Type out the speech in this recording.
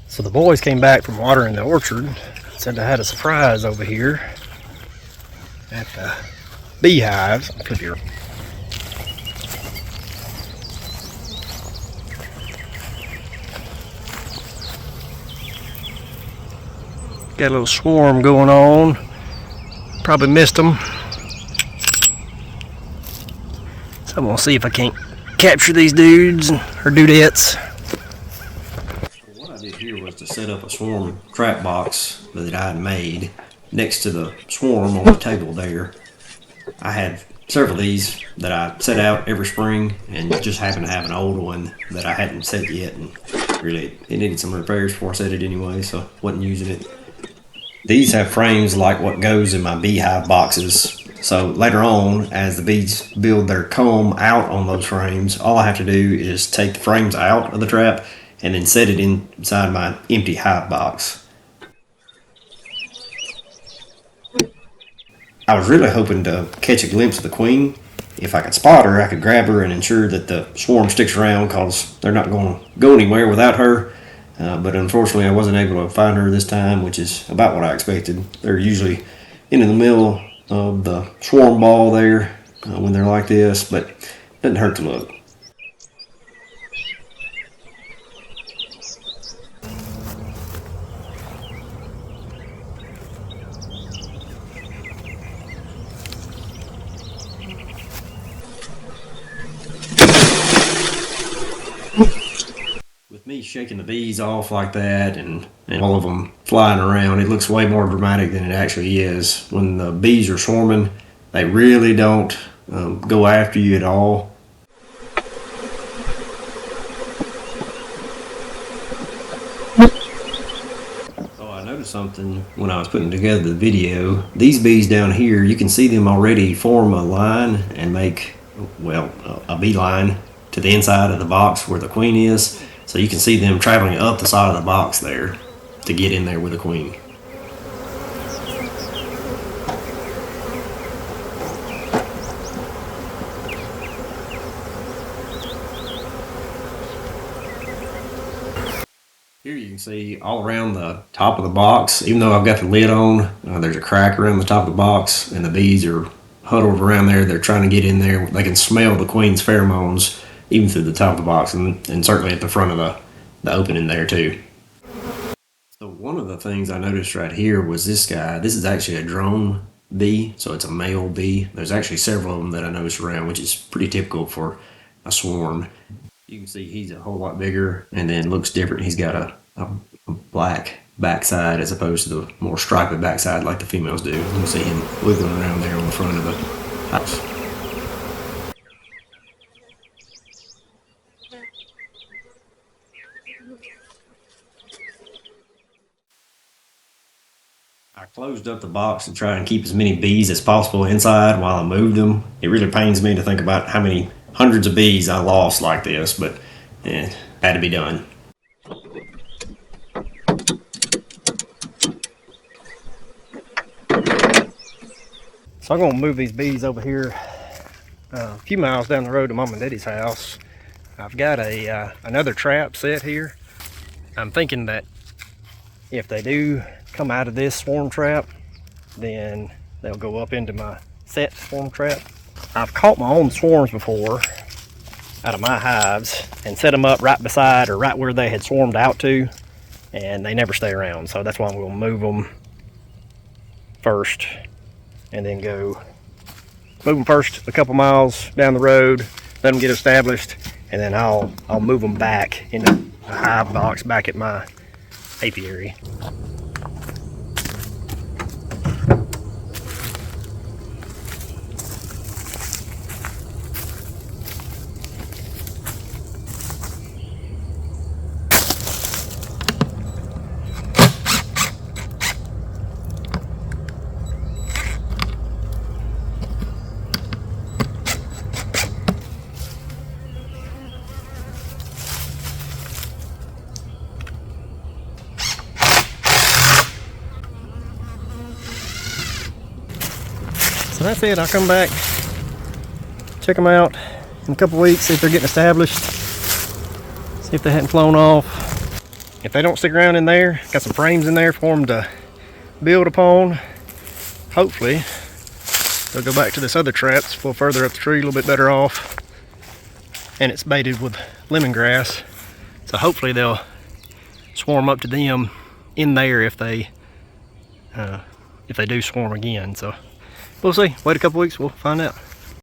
So the boys came back from watering the orchard, said they had a surprise over here at the beehives. I'll put here. Got a little swarm going on. Probably missed them. So I'm gonna see if I can't capture these dudes or dudettes. What I did here was to set up a swarm trap box that I had made next to the swarm on the table there. I had several of these that I set out every spring, and just happened to have an old one that I hadn't set yet, and really it needed some repairs before I set it anyway, so wasn't using it. These have frames like what goes in my beehive boxes. So later on, as the bees build their comb out on those frames, all I have to do is take the frames out of the trap and then set it inside my empty hive box. I was really hoping to catch a glimpse of the queen. If I could spot her, I could grab her and ensure that the swarm sticks around, because they're not going to go anywhere without her. But unfortunately, I wasn't able to find her this time, which is about what I expected. They're usually in the middle of the swarm ball there when they're like this, but it doesn't hurt to look. With me shaking the bees off like that and all of them flying around, it looks way more dramatic than it actually is. When the bees are swarming, they really don't go after you at all. So I noticed something when I was putting together the video. These bees down here, you can see them already form a line and make, well, a beeline to the inside of the box where the queen is. So you can see them traveling up the side of the box there to get in there with the queen. Here you can see all around the top of the box, even though I've got the lid on, there's a crack around the top of the box, and the bees are huddled around there. They're trying to get in there. They can smell the queen's pheromones even through the top of the box, and certainly at the front of the opening there too. So one of the things I noticed right here was this guy. This is actually a drone bee, so it's a male bee. There's actually several of them that I noticed around, which is pretty typical for a swarm. You can see he's a whole lot bigger and then looks different. He's got a black backside as opposed to the more striped backside like the females do. You can see him wiggling around there on the front of the house. I closed up the box to try and keep as many bees as possible inside while I moved them. It really pains me to think about how many hundreds of bees I lost like this, but had to be done. So I'm gonna move these bees over here a few miles down the road to Mom and Daddy's house. I've got another trap set here. I'm thinking that if they do come out of this swarm trap, then they'll go up into my set swarm trap. I've caught my own swarms before out of my hives and set them up right beside or right where they had swarmed out to, and they never stay around. So that's why I'm going to move them first and then go move them first a couple miles down the road, let them get established, and then I'll move them back into the hive box back at my apiary. So that's it. I'll come back, check them out in a couple weeks, see if they're getting established, see if they hadn't flown off. if they don't stick around in there, got some frames in there for them to build upon. Hopefully they'll go back to this other trap. It's a little further up the tree, a little bit better off, and it's baited with lemongrass. So hopefully they'll swarm up to them in there if they do swarm again. So we'll see. Wait a couple weeks, we'll find out.